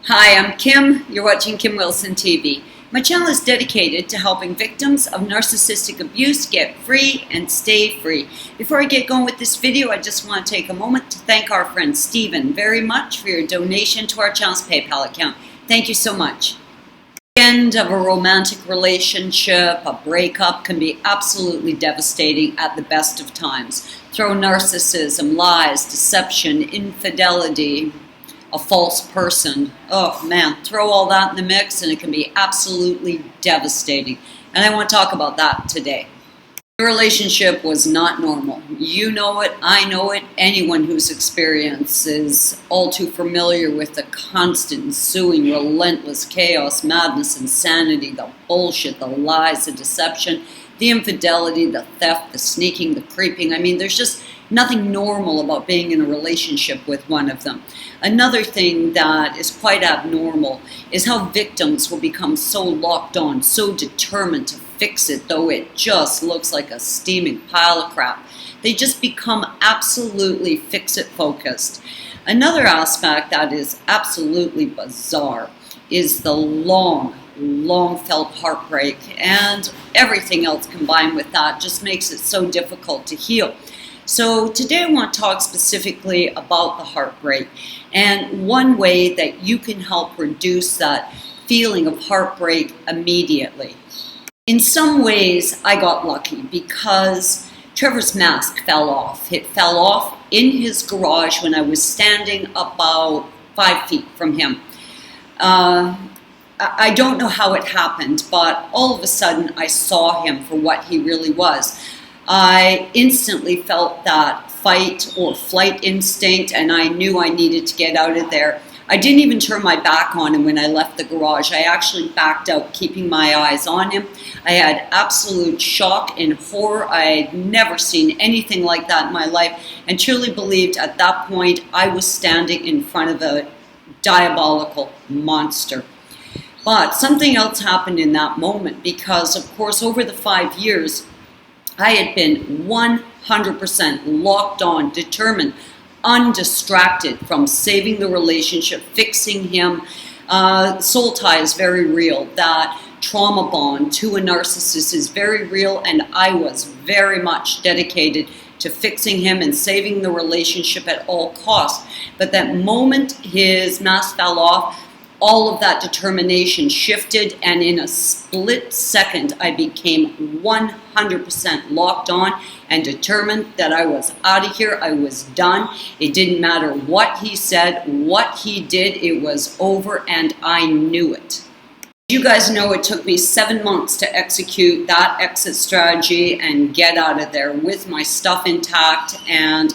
Hi, I'm Kim. You're watching Kim Wilson TV. My channel is dedicated to helping victims of narcissistic abuse get free and stay free. Before I get going with this video, I just want to take a moment to thank our friend Stephen very much for your donation to our channel's PayPal account. Thank you so much. The end of a romantic relationship, a breakup, can be absolutely devastating at the best of times. Throw narcissism, lies, deception, infidelity, a false person. Oh man, throw all that in the mix and it can be absolutely devastating. And I want to talk about that today. The relationship was not normal. You know it, I know it. Anyone whose experience is all too familiar with the constant ensuing relentless chaos, madness, insanity, the bullshit, the lies, the deception, the infidelity, the theft, the sneaking, the creeping. I mean, there's just nothing normal about being in a relationship with one of them. Another thing that is quite abnormal is how victims will become so locked on, so determined to fix it, though it just looks like a steaming pile of crap. They just become absolutely fix-it focused. Another aspect that is absolutely bizarre is the long felt heartbreak, and everything else combined with that just makes it so difficult to heal. So today I want to talk specifically about the heartbreak and one way that you can help reduce that feeling of heartbreak immediately. In some ways I got lucky because Trevor's mask fell off. It fell off in his garage when I was standing about 5 feet from him. I don't know how it happened, but all of a sudden I saw him for what he really was. I instantly felt that fight or flight instinct, and I knew I needed to get out of there. I didn't even turn my back on him when I left the garage. I actually backed out, keeping my eyes on him. I had absolute shock and horror. I had never seen anything like that in my life, and truly believed at that point I was standing in front of a diabolical monster. But something else happened in that moment because, of course, over the 5 years, I had been 100% locked on, determined, undistracted from saving the relationship, fixing him. Soul tie is very real. That trauma bond to a narcissist is very real, and I was very much dedicated to fixing him and saving the relationship at all costs. But that moment his mask fell off, all of that determination shifted, and in a split second, I became 100% locked on and determined that I was out of here. I was done. It didn't matter what he said, what he did, it was over, and I knew it. You guys know it took me 7 months to execute that exit strategy and get out of there with my stuff intact. And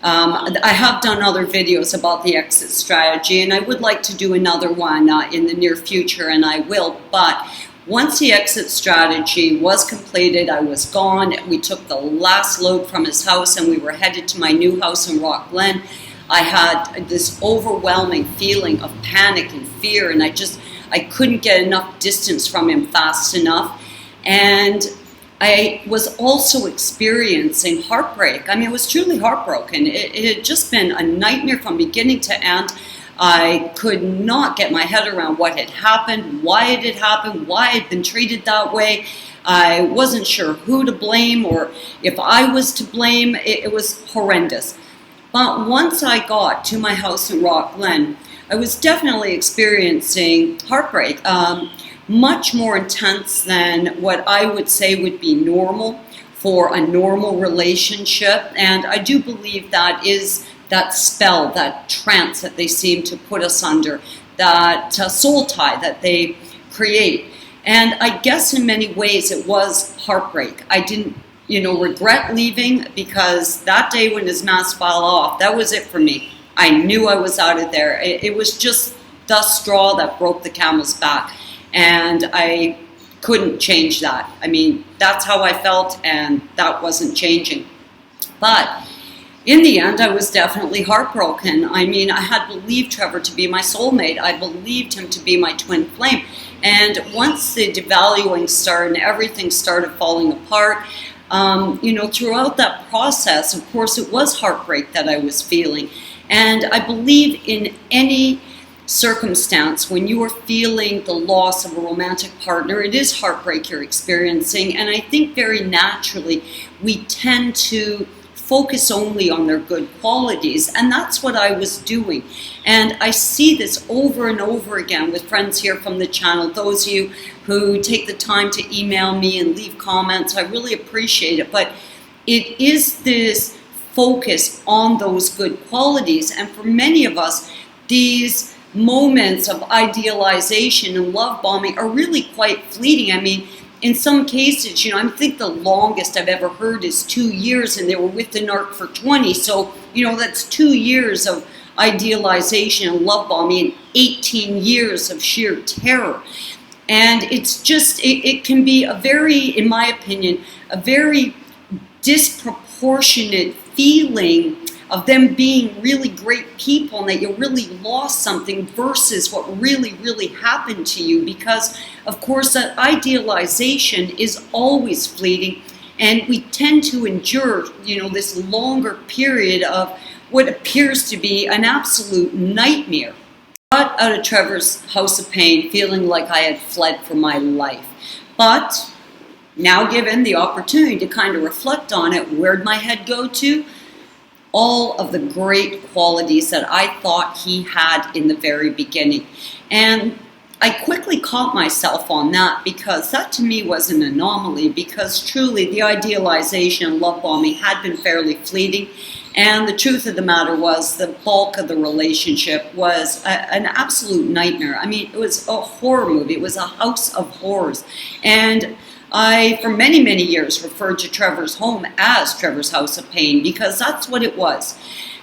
I have done other videos about the exit strategy, and I would like to do another one in the near future, and I will. But once the exit strategy was completed, I was gone. We took the last load from his house, and we were headed to my new house in Rock Glen. I had this overwhelming feeling of panic and fear, and I couldn't get enough distance from him fast enough. And I was also experiencing heartbreak. I mean, it was truly heartbroken. It had just been a nightmare from beginning to end. I could not get my head around what had happened, why it had happened, why I'd been treated that way. I wasn't sure who to blame or if I was to blame. It was horrendous. But once I got to my house in Rock Glen, I was definitely experiencing heartbreak. Much more intense than what I would say would be normal for a normal relationship. And I do believe that is that spell, that trance that they seem to put us under, that soul tie that they create. And I guess in many ways it was heartbreak. I didn't, regret leaving, because that day when his mask fell off, that was it for me. I knew I was out of there. It was just the straw that broke the camel's back. And I couldn't change that. I mean, that's how I felt, and that wasn't changing. But in the end, I was definitely heartbroken. I mean, I had believed Trevor to be my soulmate. I believed him to be my twin flame. And once the devaluing started and everything started falling apart, throughout that process, of course, it was heartbreak that I was feeling. And I believe in any circumstance, when you are feeling the loss of a romantic partner, it is heartbreak you're experiencing. And I think very naturally we tend to focus only on their good qualities. And that's what I was doing. And I see this over and over again with friends here from the channel. Those of you who take the time to email me and leave comments, I really appreciate it. But it is this focus on those good qualities. And for many of us, these moments of idealization and love bombing are really quite fleeting. I mean, in some cases, I think the longest I've ever heard is 2 years, and they were with the narc for 20. So, that's 2 years of idealization and love bombing and 18 years of sheer terror. And it's just, it can be in my opinion, a very disproportionate feeling of them being really great people and that you really lost something versus what really happened to you, because of course that idealization is always fleeting, and we tend to endure this longer period of what appears to be an absolute nightmare. I got out of Trevor's house of pain feeling like I had fled for my life, but now given the opportunity to kind of reflect on it, where'd my head go to? All of the great qualities that I thought he had in the very beginning. And I quickly caught myself on that, because that to me was an anomaly, because truly the idealization and love bombing had been fairly fleeting. And the truth of the matter was the bulk of the relationship was an absolute nightmare. I mean, it was a horror movie. It was a house of horrors. And I, for many years, referred to Trevor's home as Trevor's House of Pain, because that's what it was.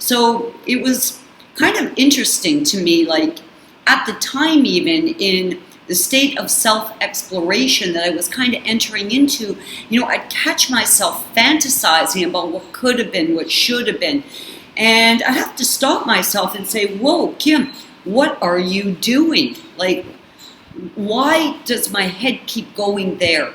So it was kind of interesting to me, like at the time, even in the state of self-exploration that I was kind of entering into, I'd catch myself fantasizing about what could have been, what should have been. And I'd have to stop myself and say, whoa, Kim, what are you doing? Like, why does my head keep going there?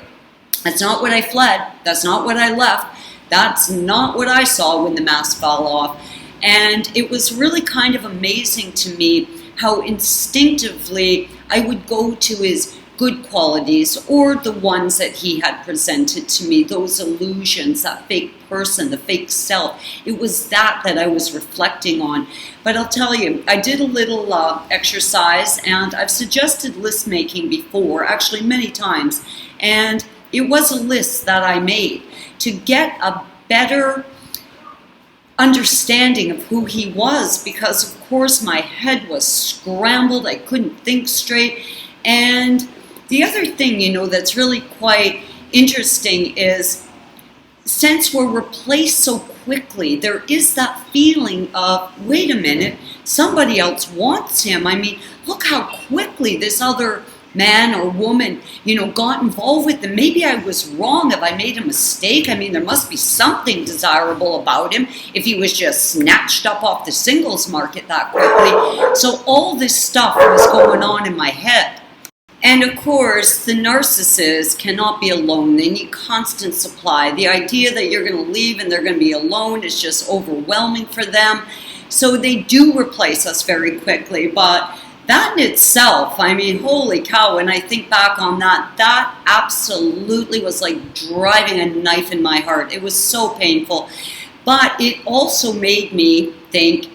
That's not what I fled. That's not what I left. That's not what I saw when the mask fell off. And it was really kind of amazing to me how instinctively I would go to his good qualities, or the ones that he had presented to me, those illusions, that fake person, the fake self. It was that I was reflecting on. But I'll tell you, I did a little exercise, and I've suggested list making before, actually many times, and it was a list that I made to get a better understanding of who he was, because of course my head was scrambled. I couldn't think straight. And the other thing, that's really quite interesting is, since we're replaced so quickly, there is that feeling of, wait a minute, somebody else wants him. I mean, look how quickly this other man or woman, got involved with him. Maybe I was wrong. Have I made a mistake? I mean, there must be something desirable about him if he was just snatched up off the singles market that quickly. So all this stuff was going on in my head. And of course, the narcissists cannot be alone. They need constant supply. The idea that you're going to leave and they're going to be alone is just overwhelming for them. So they do replace us very quickly. But that in itself, I mean, holy cow, when I think back on that, that absolutely was like driving a knife in my heart. It was so painful. But it also made me think,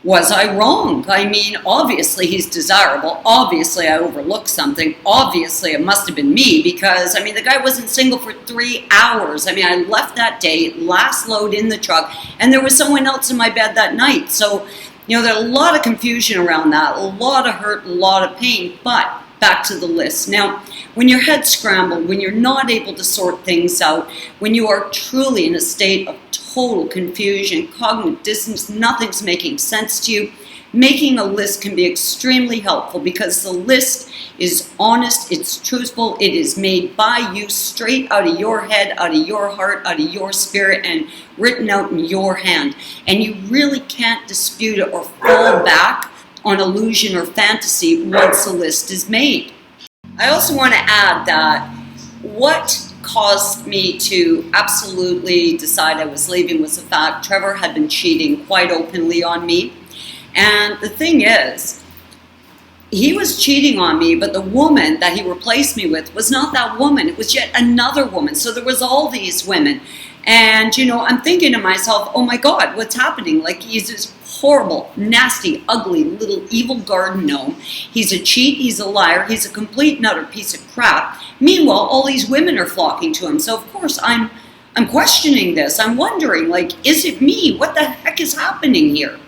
was I wrong? I mean, obviously he's desirable. Obviously I overlooked something. Obviously it must have been me, because, I mean, the guy wasn't single for 3 hours. I mean, I left that day, last load in the truck, and there was someone else in my bed that night. So, there's a lot of confusion around that, a lot of hurt, a lot of pain. But back to the list. Now, when your head's scrambled, when you're not able to sort things out, when you are truly in a state of total confusion, cognitive dissonance, nothing's making sense to you, making a list can be extremely helpful, because the list is honest, it's truthful, it is made by you, straight out of your head, out of your heart, out of your spirit, and written out in your hand. And you really can't dispute it or fall back on illusion or fantasy once the list is made. I also want to add that what caused me to absolutely decide I was leaving was the fact Trevor had been cheating quite openly on me. And the thing is, he was cheating on me, but the woman that he replaced me with was not that woman. It was yet another woman. So there was all these women. And, I'm thinking to myself, oh my God, what's happening? Like, he's this horrible, nasty, ugly, little evil garden gnome. He's a cheat, he's a liar, he's a complete and utter piece of crap. Meanwhile, all these women are flocking to him. So, of course, I'm questioning this. I'm wondering, like, is it me? What the heck is happening here?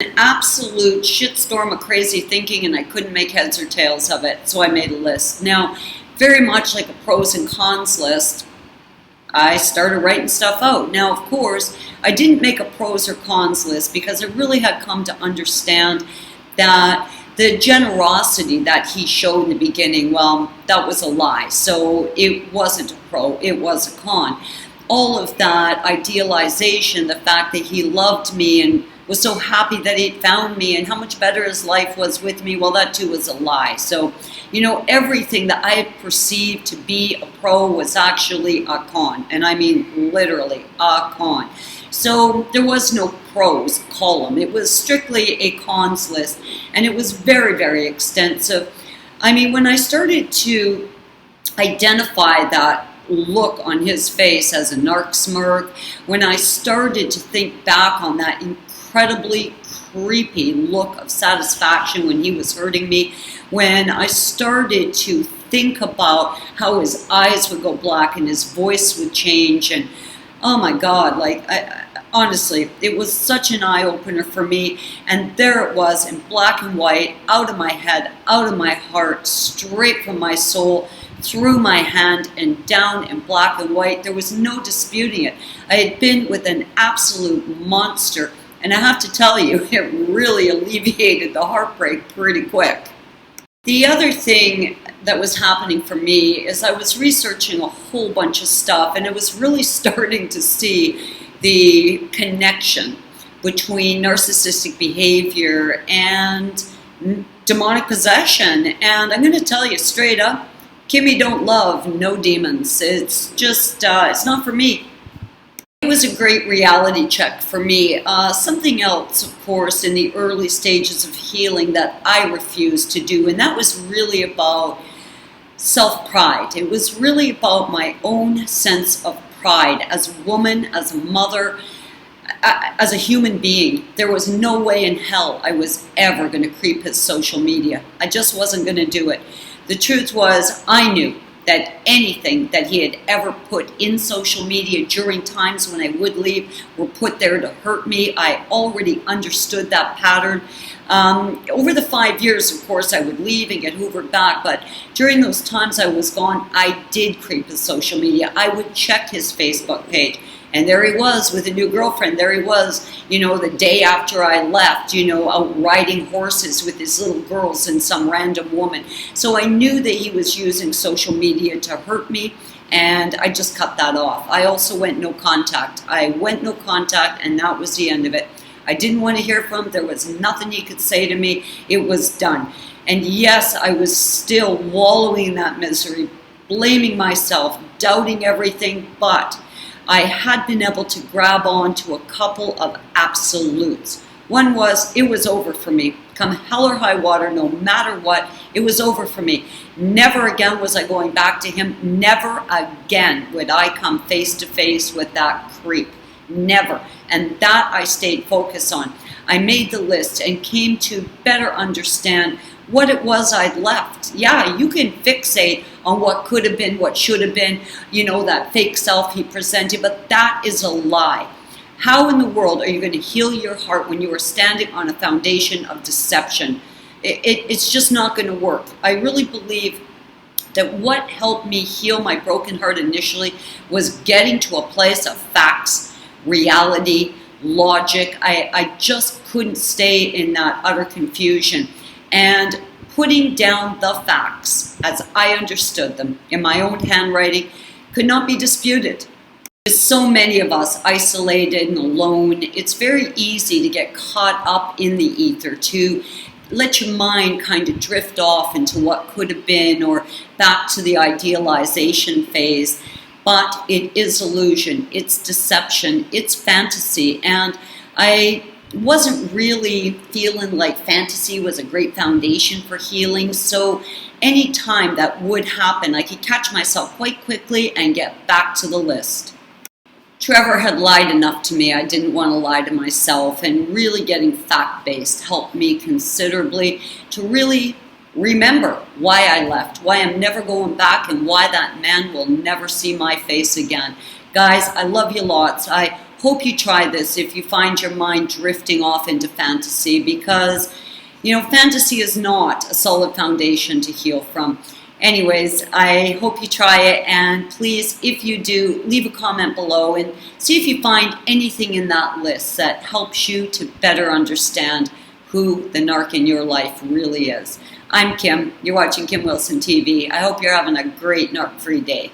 An absolute shitstorm of crazy thinking, and I couldn't make heads or tails of it, so I made a list. Now, very much like a pros and cons list, I started writing stuff out. Now, of course, I didn't make a pros or cons list because I really had come to understand that the generosity that he showed in the beginning, well, that was a lie. So it wasn't a pro, it was a con. All of that idealization, the fact that he loved me and was so happy that he'd found me and how much better his life was with me, well, that too was a lie. So, everything that I had perceived to be a pro was actually a con. And I mean literally a con. So there was no pros column. It was strictly a cons list. And it was very, very extensive. I mean, when I started to identify that look on his face as a narc smirk, when I started to think back on that incredibly creepy look of satisfaction when he was hurting me, when I started to think about how his eyes would go black and his voice would change, and oh my God, honestly, it was such an eye-opener for me. And there it was in black and white, out of my head, out of my heart, straight from my soul, through my hand and down in black and white. There was no disputing it. I had been with an absolute monster, and I have to tell you, it really alleviated the heartbreak pretty quick. The other thing that was happening for me is I was researching a whole bunch of stuff, and I was really starting to see the connection between narcissistic behavior and demonic possession. And I'm going to tell you straight up, Kimmy don't love no demons. It's just, it's not for me. It was a great reality check for me. Something else, of course, in the early stages of healing that I refused to do, and that was really about self-pride. It was really about my own sense of pride as a woman, as a mother, as a human being. There was no way in hell I was ever going to creep his social media. I just wasn't going to do it. The truth was, I knew that anything that he had ever put in social media during times when I would leave were put there to hurt me. I already understood that pattern. Over the 5 years, of course, I would leave and get hoovered back, but during those times I was gone, I did creep his social media. I would check his Facebook page. And there he was with a new girlfriend. There he was, the day after I left, out riding horses with his little girls and some random woman. So I knew that he was using social media to hurt me, and I just cut that off. I also went no contact. I went no contact, and that was the end of it. I didn't want to hear from him. There was nothing he could say to me. It was done. And yes, I was still wallowing in that misery, blaming myself, doubting everything, but I had been able to grab on to a couple of absolutes. One was, it was over for me. Come hell or high water, no matter what, it was over for me. Never again was I going back to him. Never again would I come face to face with that creep. Never. And that I stayed focused on. I made the list and came to better understand what it was I'd left. Yeah, you can fixate on what could have been, what should have been, that fake self he presented, but that is a lie. How in the world are you going to heal your heart when you are standing on a foundation of deception? It's just not going to work. I really believe that what helped me heal my broken heart initially was getting to a place of facts, reality, logic. I just couldn't stay in that utter confusion. And putting down the facts as I understood them in my own handwriting could not be disputed. With so many of us isolated and alone, it's very easy to get caught up in the ether, to let your mind kind of drift off into what could have been or back to the idealization phase. But it is illusion, it's deception, it's fantasy. And I wasn't really feeling like fantasy was a great foundation for healing. So any time that would happen, I could catch myself quite quickly and get back to the list. Trevor had lied enough to me. I didn't want to lie to myself, and really getting fact-based helped me considerably to really remember why I left, why I'm never going back, and why that man will never see my face again. Guys, I love you lots. I hope you try this if you find your mind drifting off into fantasy, because, fantasy is not a solid foundation to heal from. Anyways, I hope you try it, and please, if you do, leave a comment below and see if you find anything in that list that helps you to better understand who the narc in your life really is. I'm Kim. You're watching Kim Wilson TV. I hope you're having a great narc-free day.